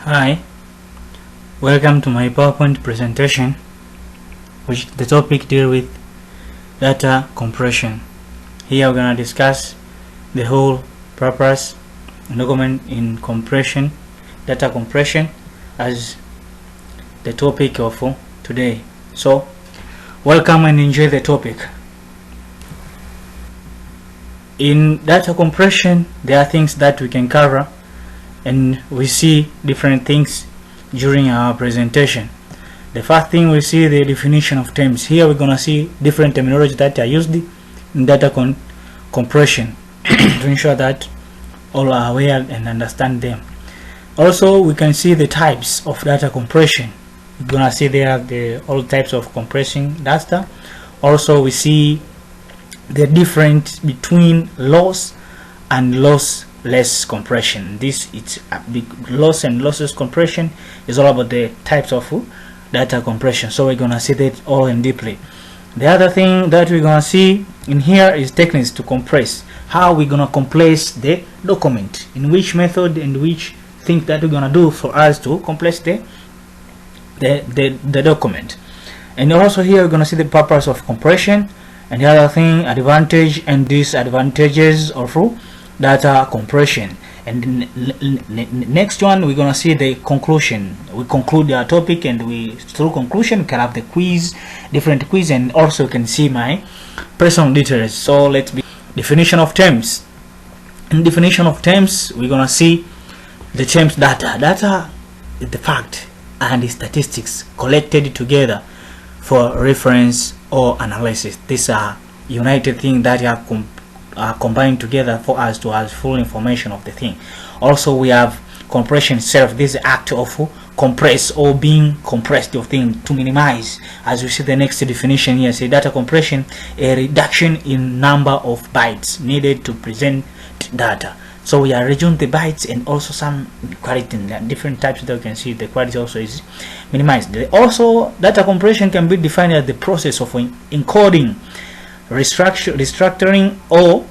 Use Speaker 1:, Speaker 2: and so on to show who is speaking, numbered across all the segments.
Speaker 1: Hi, welcome to my PowerPoint presentation, which the topic deal with data compression. Here we're going to discuss the whole purpose and document in compression, data compression as the topic of today. So, welcome and enjoy the topic. In data compression, there are things that we can cover, and we see different things during our presentation. The first thing we see the definition of terms. Here we're gonna see different terminology that are used in data compression to ensure that all are aware and understand them. Also, we can see the types of data compression. We're gonna see there all types of compressing data. Also, we see the difference between loss and lossless compression. This it's a big loss and lossless compression is all about the types of data compression. So we're gonna see that all in deeply. The other thing that we're gonna see in here is techniques to compress. How we're gonna compress the document, in which method and which thing that we're gonna do for us to compress the document. And also here we're gonna see the purpose of compression, and the other thing, advantage and disadvantages of data compression. And next one, we're gonna see the conclusion. We conclude our topic, and through conclusion we can have the quiz, different quiz, and also can see my personal details. So let's be definition of terms. In definition of terms, we're gonna see the terms data. Data is the fact and the statistics collected together for reference or analysis. These are united things that are combined together for us to have full information of the thing. Also, we have compression itself. This act of compress or being compressed of thing to minimize. As we see the next definition here, say data compression, a reduction in number of bytes needed to present data. So we are reducing the bytes and also some quality in different types that you can see. The quality also is minimized. Also, data compression can be defined as the process of encoding, restructuring, or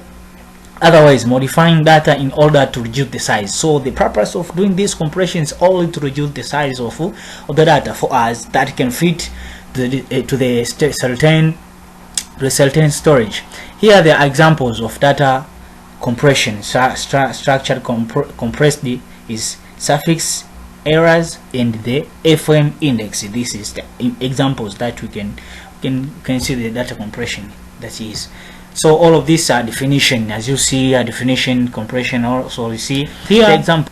Speaker 1: otherwise modifying data in order to reduce the size. So the purpose of doing this compression is only to reduce the size of the data for us that can fit to the certain storage. Here there are examples of data compression. Structured compressed is suffix errors and the FM index. This is the examples that we can see the data compression that is. So all of these are definition. As you see, a definition, compression. Also we see here example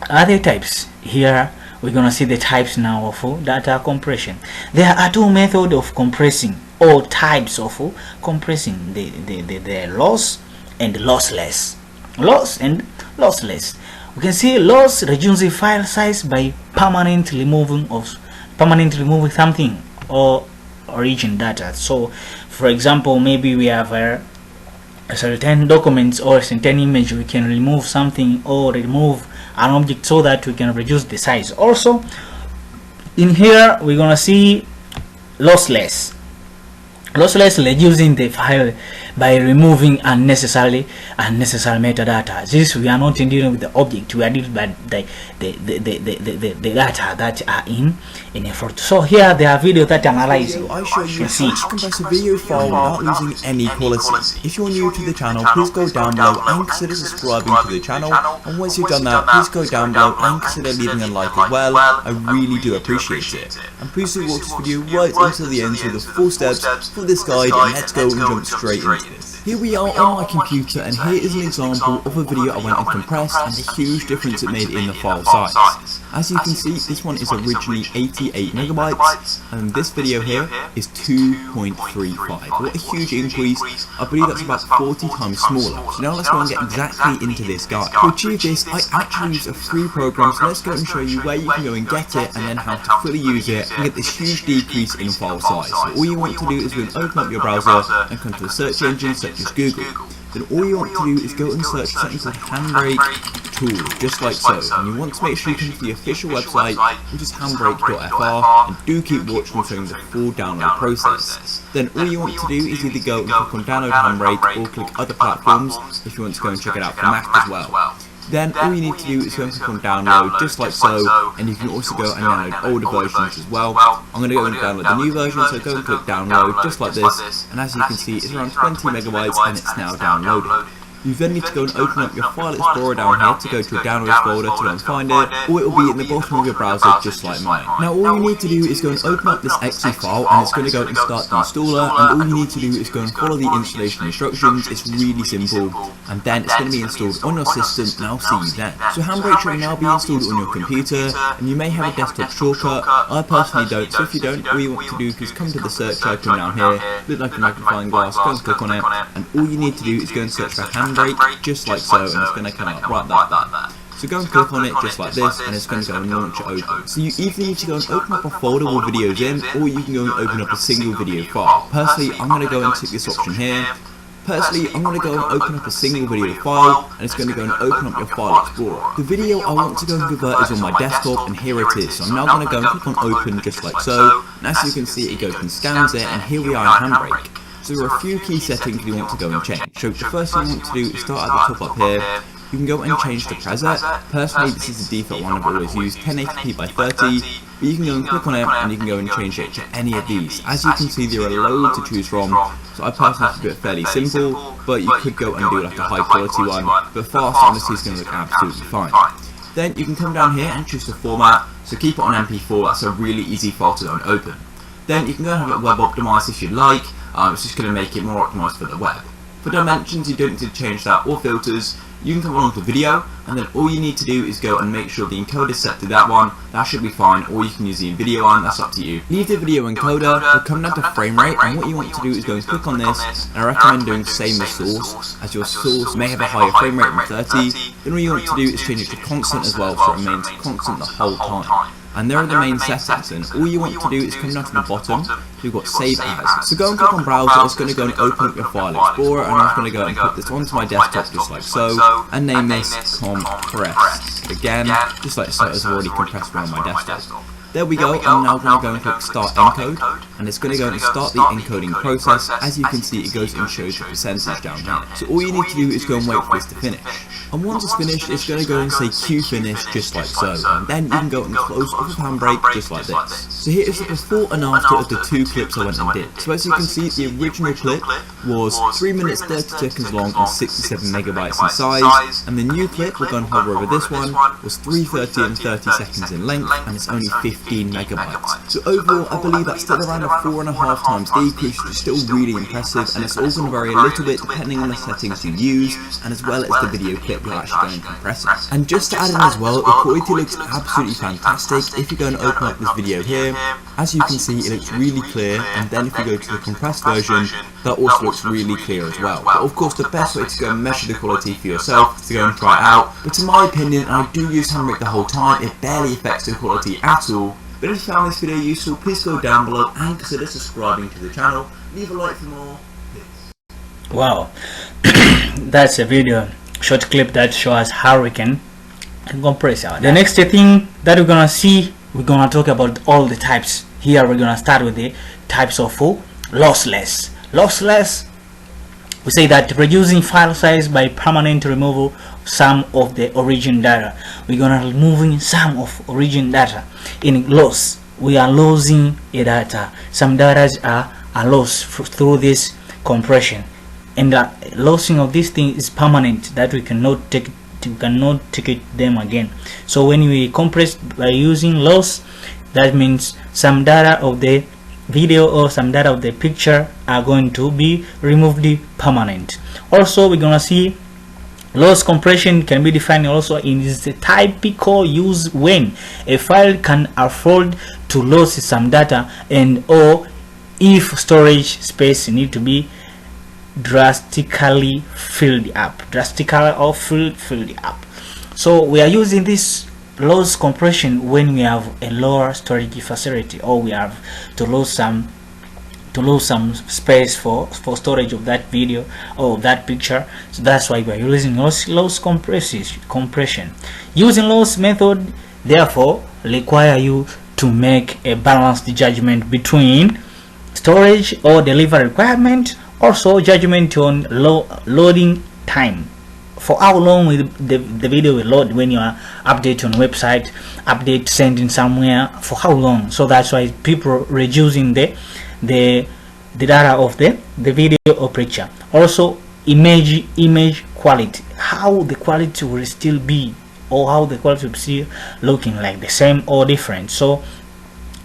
Speaker 1: other types. Here we're gonna see the types now of data compression. There are two methods of compressing, or types of compressing: the loss and lossless. Loss and lossless. We can see loss reduces the file size by permanently removing something or origin data. So for example, maybe we have a certain documents or a certain image, we can remove something or remove an object so that we can reduce the size. Also in here we're gonna see lossless reducing the file by removing unnecessary metadata. This we are not dealing with the object, we are dealing with the data that are in a photo. So here there are videos that analyze.
Speaker 2: I show you how to compress a video file without losing any quality. If you're new to the channel, please go down below and consider subscribing to the channel. And once you've done that, please go down below and consider leaving a like as well. I really do appreciate it. And please do watch this video right until the end with the full steps for this guide, and let's go and jump straight into this. Here we are on my computer, and here is an example of a video I went and compressed and the huge difference it made in the file size. As you can see, this one is originally 88 megabytes, and this video here is 2.35. What a huge increase. I believe that's about 40 times smaller. So now let's go and get exactly into this guide. To achieve this, I actually use a free program, so let's go and show you where you can go and get it, and then how to fully use it and get this huge decrease in file size. So all you want to do is open up your browser and come to a search engine such as Google. Then all you want to do is go and search something called Handbrake Tool, just like so. And you want to make sure you come to the official website, which is handbrake.fr, and do keep watching during the full download process. Then all you want to do is either go and click on download Handbrake or click other platforms if you want to go and check it out for Mac as well. Then all you need to do is go and click on download just like so, and you can also go and download older versions as well. I'm going to go and download the new version, so go and click download just like this, and as you can see it's around 20 megabytes and it's now downloaded. You then need to go and open up your File Explorer down here to go to a downloads folder to go and find it, or it will be in the bottom of your browser just like mine. Now all you need to do is go and open up this exe file, and it's going to go and start the installer, and all you need to do is go and follow the installation instructions. It's really simple, and then it's going to be installed on your system, and I'll see you then. So Handbrake should now be installed on your computer, and you may have a desktop shortcut. I personally don't, so if you don't, all you want to do is come to the search icon down here, look like a magnifying glass, go and click on it, and all you need to do is go and search for Handbrake just like so, and it's going to come up right there. So go and click on it just like this, and it's going to go and launch it open. So you either need to go and open up a folder with videos in, or you can go and open up a single video file. Personally, I'm going to go and tick this option here. Personally, I'm going to go and open up a single video file, and it's going to go and open up your File Explorer. The video I want to go and convert is on my desktop, and here it is. So I'm now going to go and click on open just like so, and as you can see it goes and scans it, and here we are in Handbrake. So there are a few key settings you want to go and change. So the first thing you want to do is start at the top up here. You can go and change the preset. Personally, this is the default one I've always used, 1080p by 30. But you can go and click on it, and you can go and change it to any of these. As you can see, there are loads to choose from. So I personally keep it fairly simple, but you could go and do like a high quality one. But fast, honestly, is going to look absolutely fine. Then you can come down here and choose the format. So keep it on MP4. That's a really easy file to go and open. Then you can go and have it web optimized if you'd like. It's just going to make it more optimized for the web. For dimensions, you don't need to change that, or filters. You can come along to video, and then all you need to do is go and make sure the encoder is set to that one. That should be fine, or you can use the video one, that's up to you. Leave the video encoder, but come down to frame rate, and what you want to do is go and click on this, and I recommend doing same as source, as your source may have a higher frame rate than 30. Then what you want to do is change it to constant as well, so it remains constant the whole time. And there are the main settings, and all you want to do is come down to the bottom, so you've got save as. So go and click on browser, it's going to go and open up your File Explorer, and I'm going to go and put this onto my desktop just like so, and name this compressed. Again, just like so, it's already compressed one on my desktop. There we go, I'm now going to go and click start encode, and it's going to go and start the encoding process. As you can see, it goes and shows the percentage down here. So all you need to do is go and wait for this to finish. And once it's finished, it's going to go and say Q finish just like so, and then you can go and close off of Handbrake just like this. So here is the before and after of the two clips I went and did. So as you can see, the original clip was 3 minutes 30 seconds long and 67 megabytes in size, and the new clip, we're going to hover over this one, was 3:30 and 30 seconds in length, and it's only 15 megabytes. So overall, I believe that's still around a 4.5 times decrease, which is still really impressive, and it's all going to vary a little bit depending on the settings you use, and as well as the video clip you're actually going to compress it. And just to add in as well, the quality looks absolutely fantastic. If you go and open up this video here, as you can see, it looks really clear, and then if you go to the compressed version, that also looks really clear as well. But of course, the best way to go and measure the quality for yourself is to go and try it out. But in my opinion, and I do use Handbrake the whole time, it barely affects the quality at all. But if you found this video useful, please go down below and consider subscribing to the channel. Leave a like for more. Peace.
Speaker 1: Wow, that's a video short clip that shows how we can compress our data. The next thing that we're gonna see, we're gonna talk about all the types. Here we're gonna start with the types of lossless. Lossless, we say that reducing file size by permanent removal some of the origin data. We're gonna removing some of origin data. In loss, we are losing a data. Some data are lost through this compression, and the losing of this thing is permanent, that we cannot take them again. So when we compress by using loss, that means some data of the video or some data of the picture are going to be removed permanent. Also, we're gonna see loss compression can be defined also in the typical use when a file can afford to lose some data, and or if storage space need to be drastically filled up. So we are using this loss compression when we have a lower storage facility, or we have to lose some space for storage of that video or that picture. So that's why we are using loss compression. Using loss method therefore require you to make a balanced judgment between storage or delivery requirement, also judgment on loading time for how long will the video will load when you are update on website, update sending somewhere, for how long. So that's why people reducing the data of the video or picture. Also image quality, how the quality will still be, or how the quality will still looking like the same or different. So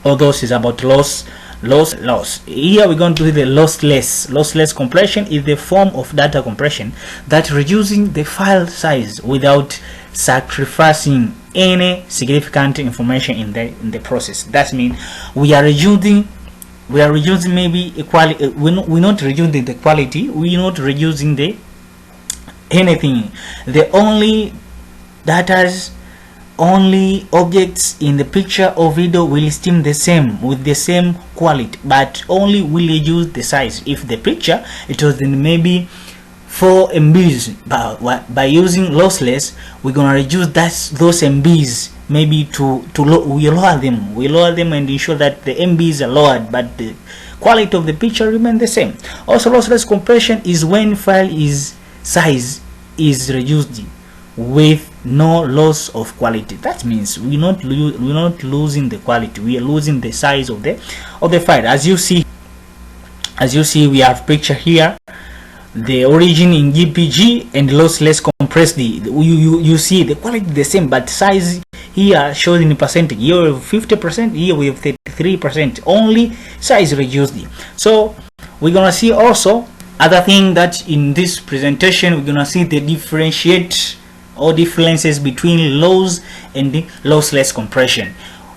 Speaker 1: all those is about loss. Here we're going to do the lossless compression. Is the form of data compression that reducing the file size without sacrificing any significant information in the process. That means we are reducing maybe equality. We're not reducing the quality, we're not reducing the anything. The only objects in the picture or video will still the same with the same quality, but only will reduce the size. If the picture it was in maybe 4 MBs, by using lossless we're gonna reduce those MBs maybe we lower them and ensure that the MBs are lowered, but the quality of the picture remain the same. Also, lossless compression is when file size is reduced with no loss of quality. That means we're not losing the quality, we are losing the size of the file. As you see, we have picture here, the origin in JPG and lossless compressed. You see the quality the same, but size here shows in percentage. Here we have 50%, here we have 33%, only size reduced. So we're gonna see also other thing that in this presentation we're gonna see the differences between loss and the lossless compression.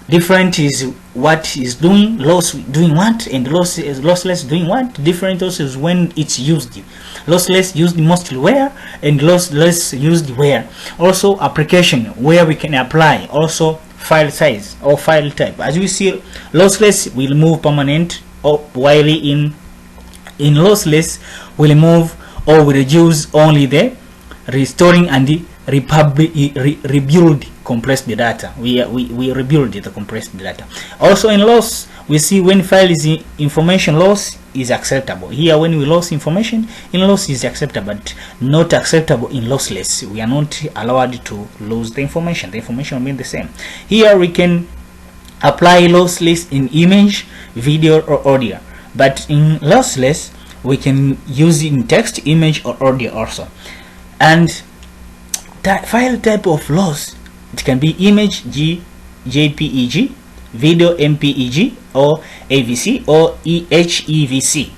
Speaker 1: Different is what is doing, loss doing what, and lossless doing what. Different also is when it's used. Lossless used mostly where, and lossless used where. Also application where we can apply. Also file size or file type. As we see, lossless will move permanent, or while in lossless will move or will reduce only the restoring and the rebuild compressed data. We rebuild the compressed data. Also in loss, we see when file is information loss is acceptable. Here when we lose information in loss is acceptable, but not acceptable in lossless. We are not allowed to lose the information. The information will be the same. Here we can apply lossless in image, video or audio, but in lossless we can use it in text, image or audio also. And file type of loss, it can be image JPEG, video MPEG or AVC or HEVC,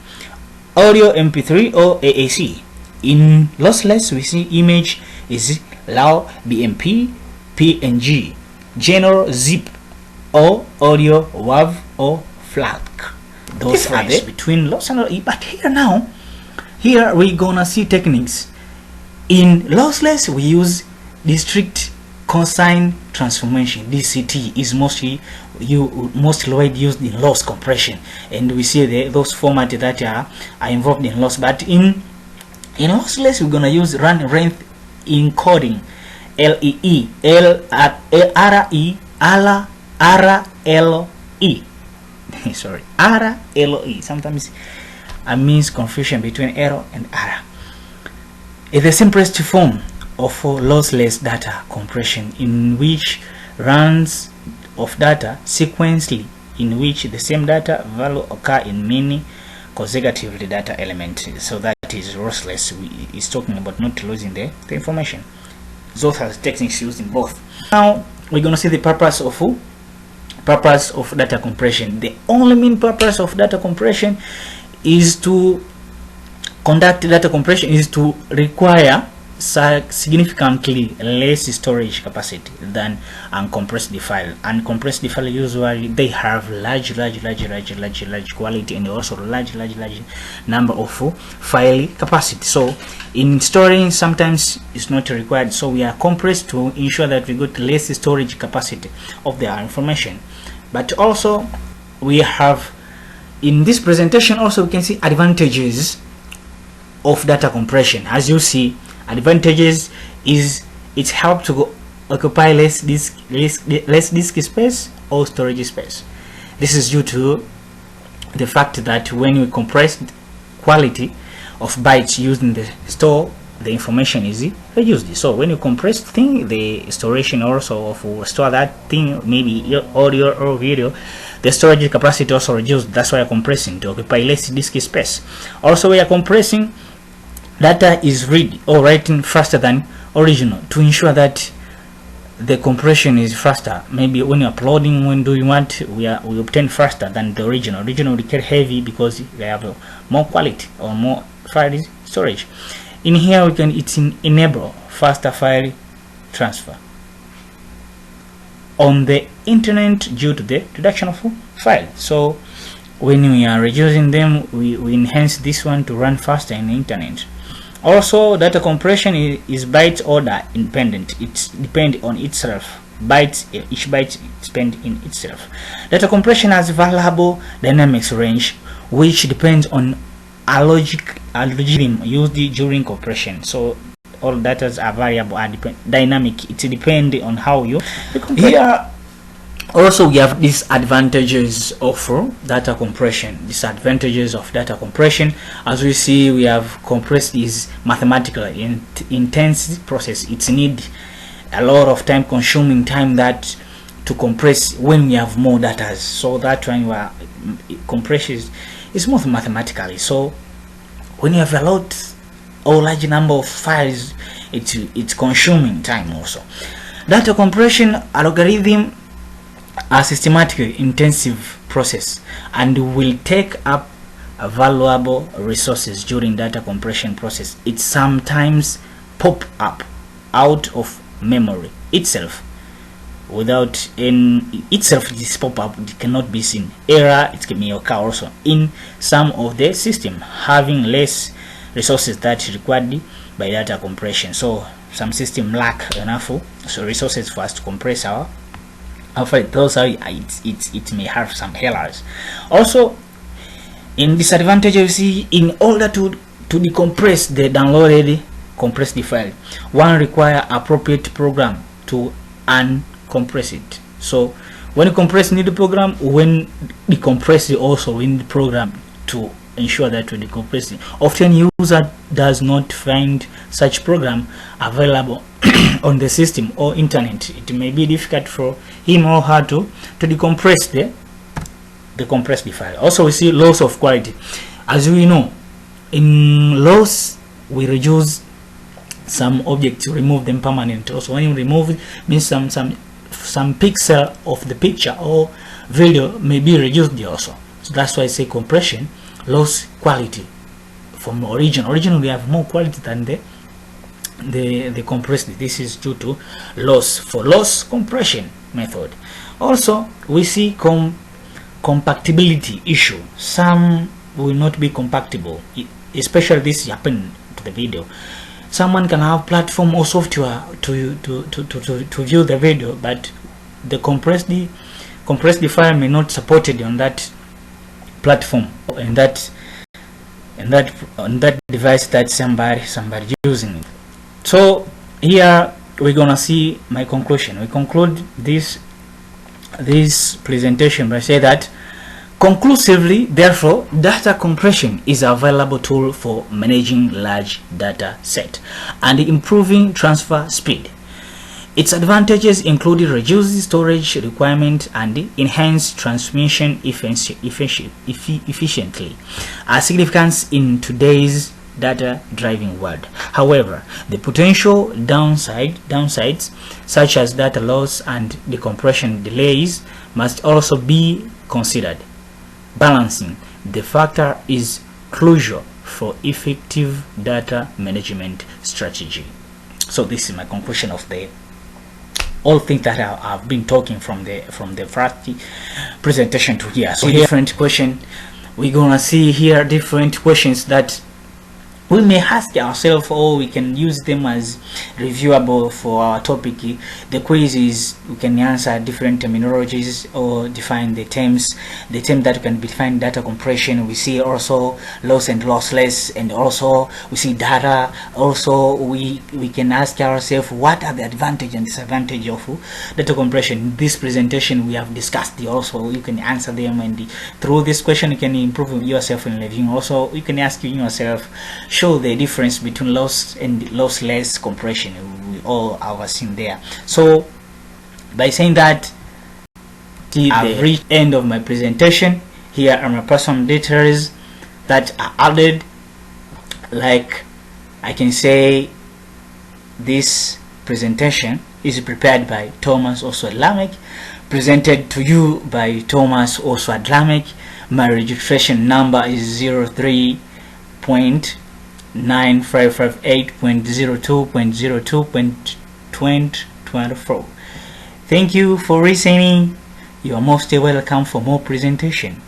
Speaker 1: audio MP3 or AAC. In lossless we see image is LAW, BMP, PNG, general zip or audio WAV or FLAC. Those are the between loss and loss. But here we're gonna see techniques. In lossless we use discrete cosine transformation. DCT is mostly widely used in loss compression, and we see those formats that are involved in loss. But in lossless we're gonna use run length encoding, LEE, RLE. Sorry, RLE. Sometimes I means confusion between error and R. Is the simplest form of lossless data compression, in which runs of data sequentially, in which the same data value occur in many consecutive data elements. So that is lossless. Is talking about not losing the information. Those are techniques used in both. Now we're going to see the purpose of data compression. The only main purpose of data compression is to conduct data compression is to require significantly less storage capacity than uncompressed file. Uncompressed file usually they have large quality and also large number of file capacity. So in storing sometimes it's not required. So we are compressed to ensure that we got less storage capacity of the information. But also we have in this presentation also we can see advantages of data compression. As you see, advantages is it helps to occupy less disk space or storage space. This is due to the fact that when we compress quality of bytes used in the store the information is reduced. So when you compress thing, the storage also of store that thing, maybe your audio or video, the storage capacity also reduced. That's why you're compressing to occupy less disk space. Also, we are compressing, data is read or writing faster than original to ensure that the compression is faster. Maybe when you're uploading, when do you want, we obtain faster than the original. Original will get heavy because they have more quality or more file storage. In here we can enable faster file transfer on the internet due to the reduction of file. So when we are reducing them, we enhance this one to run faster in the internet. Also, data compression is byte order independent. It depends on itself. Bytes, each byte spent in itself. Data compression has variable dynamics range, which depends on algorithm used during compression. So all data are variable and dynamic. It depends on how you here. Also, we have disadvantages of data compression. Disadvantages of data compression, as we see, we have compressed is mathematically intense process. It need a lot of time, consuming time that to compress when we have more data. So that when you are compression is more mathematically. So when you have a lot or large number of files, it's consuming time also. Data compression algorithm a systematic intensive process and will take up valuable resources during data compression process. It sometimes pop up out of memory itself without in itself. This pop up, it cannot be seen. Error, it can occur also in some of the system having less resources that required by data compression. So some system lack enough resources for us to compress our file. Those are it may have some errors. Also, in disadvantage, you see, in order to decompress the downloaded compressed file, one require appropriate program to uncompress it. So when you compress, need the program. When decompress, you also need the program to ensure that when decompressing. Often user does not find such program available on the system or internet. It may be difficult for him or her to decompress the compressed file. Also, we see loss of quality. As we know, in loss we reduce some objects, remove them permanently. Also, when you remove it, means some pixel of the picture or video may be reduced also. So that's why I say compression loss quality from original. Originally, we have more quality than the compressed. This is due to loss for loss compression method. Also, we see compatibility issue. Some will not be compatible, especially this happened to the video. Someone can have platform or software to view the video, but the compressed file may not supported on that platform and that device that somebody using it. So here we're gonna see my conclusion. We conclude this presentation by saying that conclusively, therefore, data compression is a valuable tool for managing large data set and improving transfer speed. Its advantages include reduced storage requirement and enhanced transmission efficiently, a significance in today's data-driven world. However, the potential downsides, such as data loss and decompression delays, must also be considered. Balancing the factor is crucial for effective data management strategy. So this is my conclusion of the all things that I've been talking from the first presentation to here. So different question, we're gonna see here different questions that we may ask ourselves, or we can use them as reviewable for our topic. The quiz is we can answer different terminologies or define the terms that can define data compression. We see also loss and lossless, and also we see data. Also we can ask ourselves, what are the advantage and disadvantage of data compression. In this presentation we have discussed also. You can answer them, and through this question you can improve yourself in reviewing. Also you can ask yourself, show the difference between loss and lossless compression. We all have seen there. So by saying that, I've reached the end of my presentation. Here are my personal details that are added. Like I can say, this presentation is prepared by Thomas Oswald Lamek, presented to you by Thomas Oswald Lamek. My registration number is 03.9558.02.02.2024. Thank you for listening. You are most welcome for more presentation.